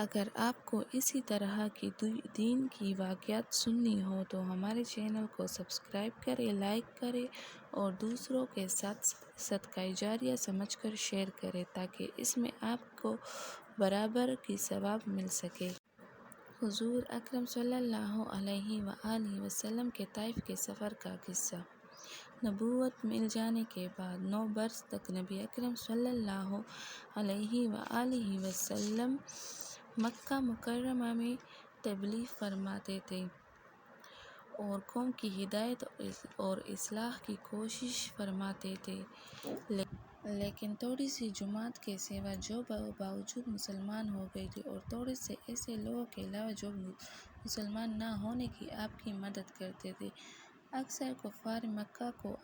اگر آپ کو اسی طرح کی دین کی واقعات سننی ہو تو ہمارے چینل کو سبسکرائب کریں، لائک کریں اور دوسروں کے ساتھ صدقہ جاریہ سمجھ کر شیئر کریں تاکہ اس میں آپ کو برابر کی ثواب مل سکے۔ حضور اکرم صلی اللہ علیہ وآلہ وسلم کے طائف کے سفر کا قصہ۔ نبوت مل جانے کے بعد 9 برس تک نبی اکرم صلی اللہ علیہ وآلہ وسلم مکہ مکرمہ میں تبلیغ فرماتے تھے اور قوم کی ہدایت اور اصلاح کی کوشش فرماتے تھے، لیکن تھوڑی سی جماعت کے سوا جو باوجود مسلمان ہو گئی تھی اور تھوڑے سے ایسے لوگوں کے علاوہ جو مسلمان نہ ہونے کی آپ کی مدد کرتے تھے۔ اکثر کفار مکہ کو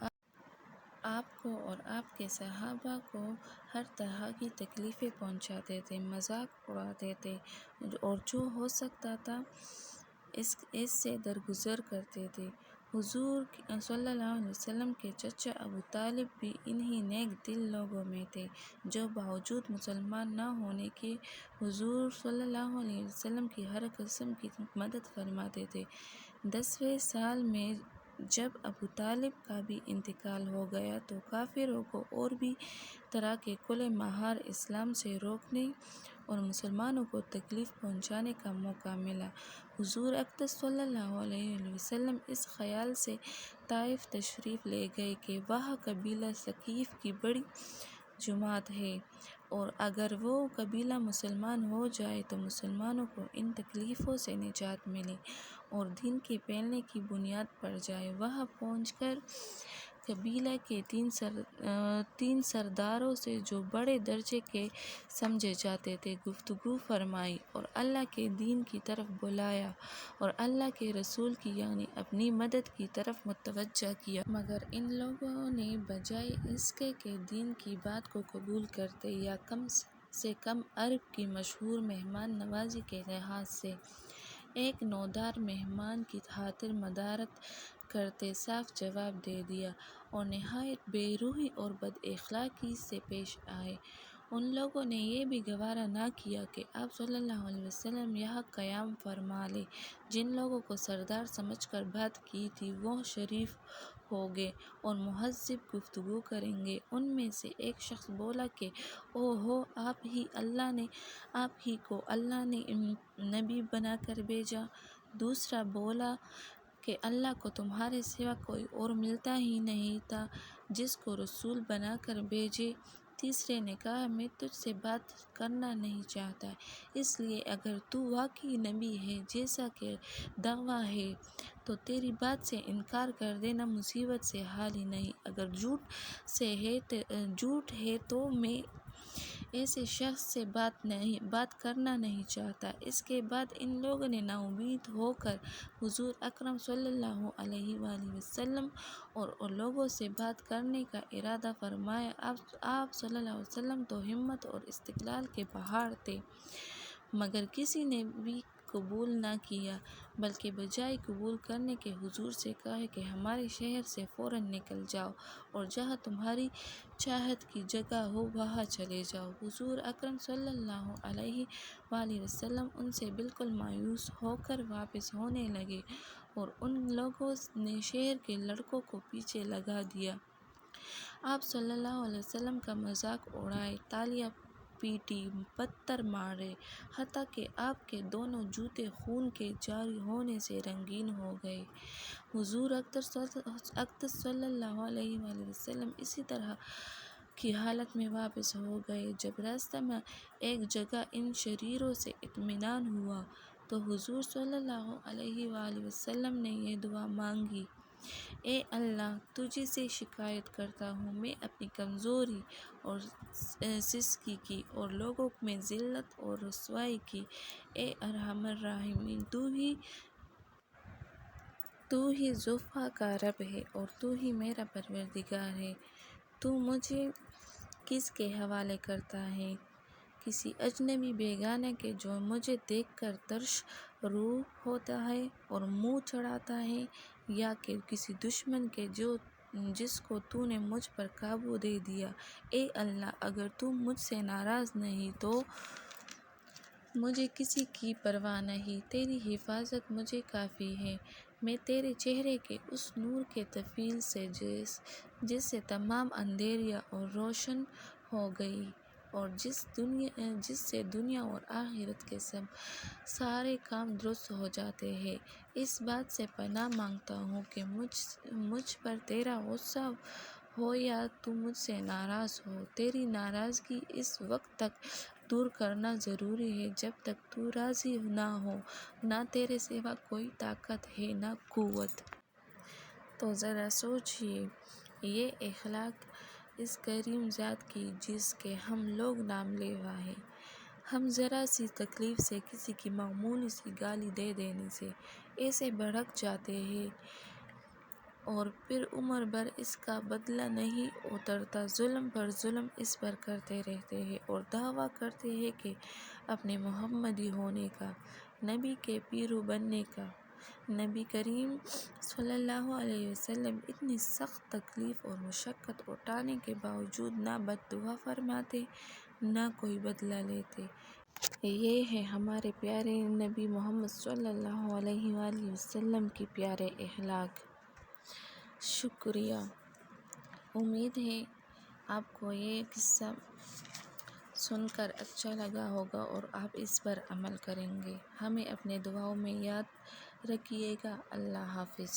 آپ کو اور آپ کے صحابہ کو ہر طرح کی تکلیفیں پہنچاتے تھے، مذاق اڑاتے تھے اور جو ہو سکتا تھا اس سے درگزر کرتے تھے۔ حضور صلی اللہ علیہ وسلم کے چچا ابو طالب بھی انہی نیک دل لوگوں میں تھے جو باوجود مسلمان نہ ہونے کے حضور صلی اللہ علیہ وسلم کی ہر قسم کی مدد فرماتے تھے۔ 10ویں سال میں جب ابو طالب کا بھی انتقال ہو گیا تو کافروں کو اور بھی طرح کے کھلے مہار اسلام سے روکنے اور مسلمانوں کو تکلیف پہنچانے کا موقع ملا۔ حضور اقدس صلی اللہ علیہ وسلم اس خیال سے طائف تشریف لے گئے کہ وہاں قبیلہ ثقیف کی بڑی جماعت ہے اور اگر وہ قبیلہ مسلمان ہو جائے تو مسلمانوں کو ان تکلیفوں سے نجات ملے اور دین کے پھیلنے کی بنیاد پڑ جائے۔ وہاں پہنچ کر قبیلہ کے 3 سرداروں سے جو بڑے درجے کے سمجھے جاتے تھے گفتگو فرمائی اور اللہ کے دین کی طرف بلایا اور اللہ کے رسول کی یعنی اپنی مدد کی طرف متوجہ کیا، مگر ان لوگوں نے بجائے اس کے کہ دین کی بات کو قبول کرتے یا کم سے کم عرب کی مشہور مہمان نوازی کے لحاظ سے ایک نودار مہمان کی خاطر مدارت کرتے صاف جواب دے دیا اور نہایت بے روحی اور بد اخلاقی سے پیش آئے۔ ان لوگوں نے یہ بھی گوارا نہ کیا کہ آپ صلی اللہ علیہ وسلم یہاں قیام فرما لیں۔ جن لوگوں کو سردار سمجھ کر بات کی تھی وہ شریف ہوں گے اور مہذب گفتگو کریں گے۔ ان میں سے ایک شخص بولا کہ اوہو، آپ ہی کو اللہ نے نبی بنا کر بھیجا۔ دوسرا بولا کہ اللہ کو تمہارے سوا کوئی اور ملتا ہی نہیں تھا جس کو رسول بنا کر بھیجے۔ تیسرے نے کہا میں تجھ سے بات کرنا نہیں چاہتا، اس لیے اگر تو واقعی نبی ہے جیسا کہ دعویٰ ہے تو تیری بات سے انکار کر دینا مصیبت سے خالی نہیں، اگر جھوٹ ہے تو میں ایسے شخص سے بات کرنا نہیں چاہتا۔ اس کے بعد ان لوگوں نے نا امید ہو کر حضور اکرم صلی اللہ علیہ وآلہ وسلم اور لوگوں سے بات کرنے کا ارادہ فرمایا۔ آپ صلی اللہ علیہ وسلم تو ہمت اور استقلال کے پہاڑ تھے، مگر کسی نے بھی قبول نہ کیا، بلکہ بجائے قبول کرنے کے حضور سے کہا کہ ہمارے شہر سے فوراً نکل جاؤ اور جہاں تمہاری چاہت کی جگہ ہو وہاں چلے جاؤ۔ حضور اکرم صلی اللہ علیہ وآلہ وسلم ان سے بالکل مایوس ہو کر واپس ہونے لگے اور ان لوگوں نے شہر کے لڑکوں کو پیچھے لگا دیا، آپ صلی اللہ علیہ وسلم کا مذاق اڑائے، تالیاں پیٹی، پتھر مارے، حتیٰ کہ آپ کے دونوں جوتے خون کے جاری ہونے سے رنگین ہو گئے۔ حضور اقدس صلی اللہ علیہ وآلہ وسلم اسی طرح کی حالت میں واپس ہو گئے۔ جب راستہ میں ایک جگہ ان شریروں سے اطمینان ہوا تو حضور صلی اللہ علیہ وآلہ وسلم نے یہ دعا مانگی، اے اللہ، تجھ سے شکایت کرتا ہوں میں اپنی کمزوری اور سستی کی اور لوگوں میں ذلت اور رسوائی کی، اے ارحم الراحمین، تو ہی ضعفاء کا رب ہے اور تو ہی میرا پروردگار ہے، تو مجھے کس کے حوالے کرتا ہے؟ کسی اجنبی بیگانے کے جو مجھے دیکھ کر ترش رو ہوتا ہے اور منہ چڑھاتا ہے، یا کہ کسی دشمن کے جس کو تو نے مجھ پر قابو دے دیا؟ اے اللہ، اگر تو مجھ سے ناراض نہیں تو مجھے کسی کی پرواہ نہیں، تیری حفاظت مجھے کافی ہے۔ میں تیرے چہرے کے اس نور کے طفیل سے جس سے تمام اندھیریاں اور روشن ہو گئی اور جس سے دنیا اور آخرت کے سارے کام درست ہو جاتے ہیں، اس بات سے پناہ مانگتا ہوں کہ مجھ پر تیرا غصہ ہو یا تو مجھ سے ناراض ہو۔ تیری ناراضگی اس وقت تک دور کرنا ضروری ہے جب تک تو راضی نہ ہو۔ نہ تیرے سوا کوئی طاقت ہے نہ قوت۔ تو ذرا سوچئے، یہ اخلاق اس کریم ذات کی جس کے ہم لوگ نام لیوا ہیں۔ ہم ذرا سی تکلیف سے، کسی کی معمولی سی گالی دے دینے سے ایسے بھڑک جاتے ہیں اور پھر عمر بھر اس کا بدلہ نہیں اترتا، ظلم پر ظلم اس پر کرتے رہتے ہیں اور دعویٰ کرتے ہیں کہ اپنے محمدی ہونے کا، نبی کے پیرو بننے کا۔ نبی کریم صلی اللہ علیہ وسلم اتنی سخت تکلیف اور مشقت اٹھانے کے باوجود نہ بد دعا فرماتے نہ کوئی بدلہ لیتے۔ یہ ہے ہمارے پیارے نبی محمد صلی اللہ علیہ وآلہ وسلم کے پیارے اخلاق۔ شکریہ۔ امید ہے آپ کو یہ قصہ سن کر اچھا لگا ہوگا اور آپ اس پر عمل کریں گے۔ ہمیں اپنے دعاؤں میں یاد رکھیے گا۔ اللہ حافظ۔